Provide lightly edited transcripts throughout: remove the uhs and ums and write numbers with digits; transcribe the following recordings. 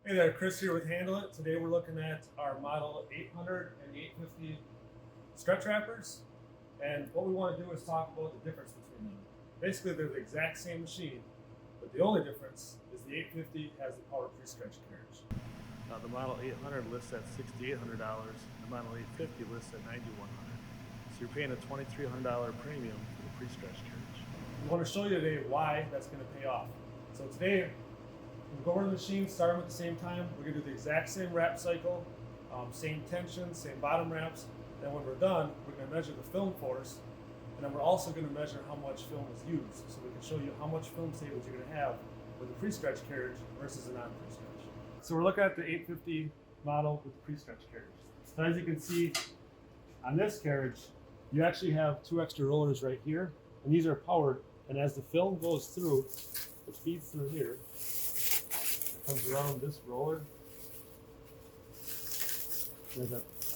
Hey there, Chris here with Handle It. Today we're looking at our model 800 and 850 stretch wrappers. And what we want to do is talk about the difference between them. Basically, they're the exact same machine, but the only difference is the 850 has the Powered Prestretch carriage. Now the Model 800 lists at $6,800, the Model 850 lists at $9,100. So you're paying a $2,300 premium for the Prestretch carriage. We want to show you today why that's going to pay off. So today, we'll go over the machine, start them at the same time. We're going to do the exact same wrap cycle, same tension, same bottom wraps. Then when we're done, we're going to measure the film force, and then we're also going to measure how much film is used, so we can show you how much film savings you're going to have with the Prestretch carriage versus a non-Prestretch. So we're looking at the 850 model with the Prestretch carriage. So as you can see, on this carriage, you actually have two extra rollers right here, and these are powered, and as the film goes through, it feeds through here. It comes around this roller.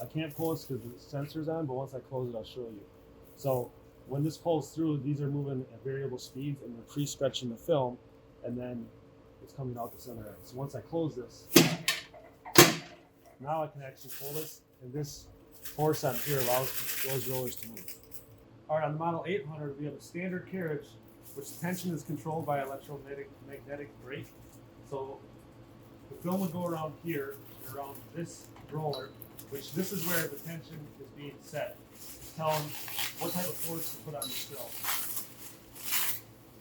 I can't pull this because the sensor's on, but once I close it, I'll show you. So when this pulls through, these are moving at variable speeds, and they're pre-stretching the film, and then it's coming out the center end. So once I close this, now I can actually pull this, and this force on here allows those rollers to move. All right, on the Model 800, we have a standard carriage, which the tension is controlled by electromagnetic brake. So the film would go around here, and around this roller, which this is where the tension is being set. It's telling what type of force to put on this film.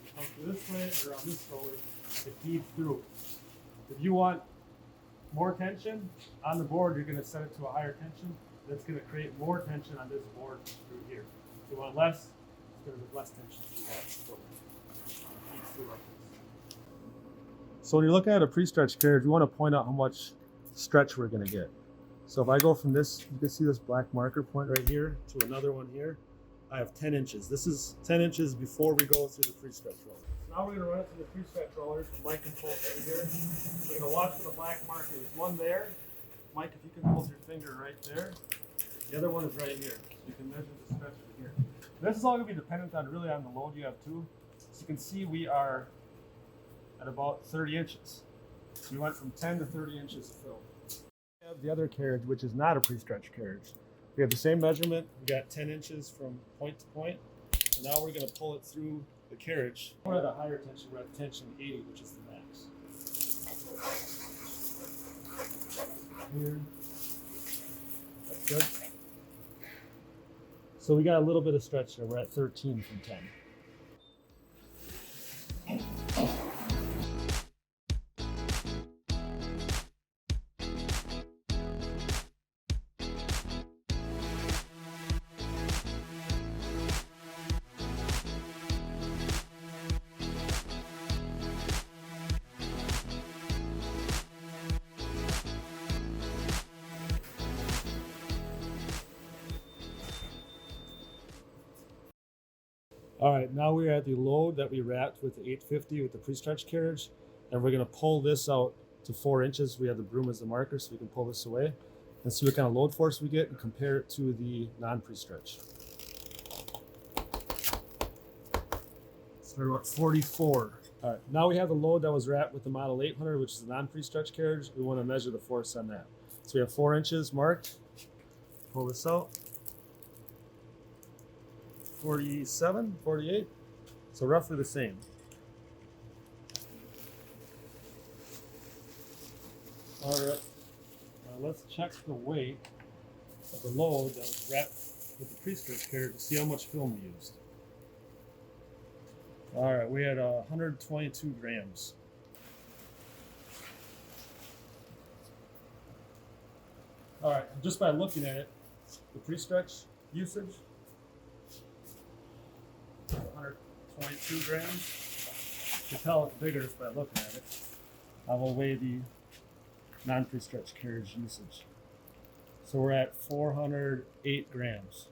It comes through this way, or around this roller, it feeds through. If you want more tension on the board, you're going to set it to a higher tension. That's going to create more tension on this board through here. If you want less, it's going to be less tension through that. So it feeds through like this. So when you're looking at a pre-stretch carriage, we want to point out how much stretch we're going to get. So if I go from this, you can see this black marker point right here to another one here. I have 10 inches. This is 10 inches before we go through the pre-stretch roller. So now we're going to run it through the pre-stretch rollers. Mike can pull it right here. We're going to watch for the black marker. There's one there. Mike, if you can hold your finger right there. The other one is right here. So you can measure the stretch right here. This is all going to be dependent on really on the load you have too. So you can see we are at about 30 inches. So we went from 10 to 30 inches of film. We have the other carriage, which is not a pre-stretch carriage. We have the same measurement. We got 10 inches from point to point. And now we're going to pull it through the carriage. We're at a higher tension. We're at tension 80, which is the max. Here. That's good. So we got a little bit of stretch there. We're at 13 from 10. All right, now we're at the load that we wrapped with the 850 with the pre-stretch carriage, and we're gonna pull this out to 4 inches. We have the broom as the marker, so we can pull this away and see what kind of load force we get and compare it to the non-pre-stretch. So we're at 44. All right, now we have the load that was wrapped with the Model 800, which is the non-pre-stretch carriage. We wanna measure the force on that. So we have 4 inches marked. Pull this out. 47, 48, so roughly the same. All right, now let's check the weight of the load that was wrapped with the pre-stretch carriage to see how much film we used. All right, we had 122 grams. All right, just by looking at it, the pre-stretch usage, 122 grams. You can tell it's bigger just by looking at it. I will weigh the non-pre-stretch carriage usage. So we're at 408 grams.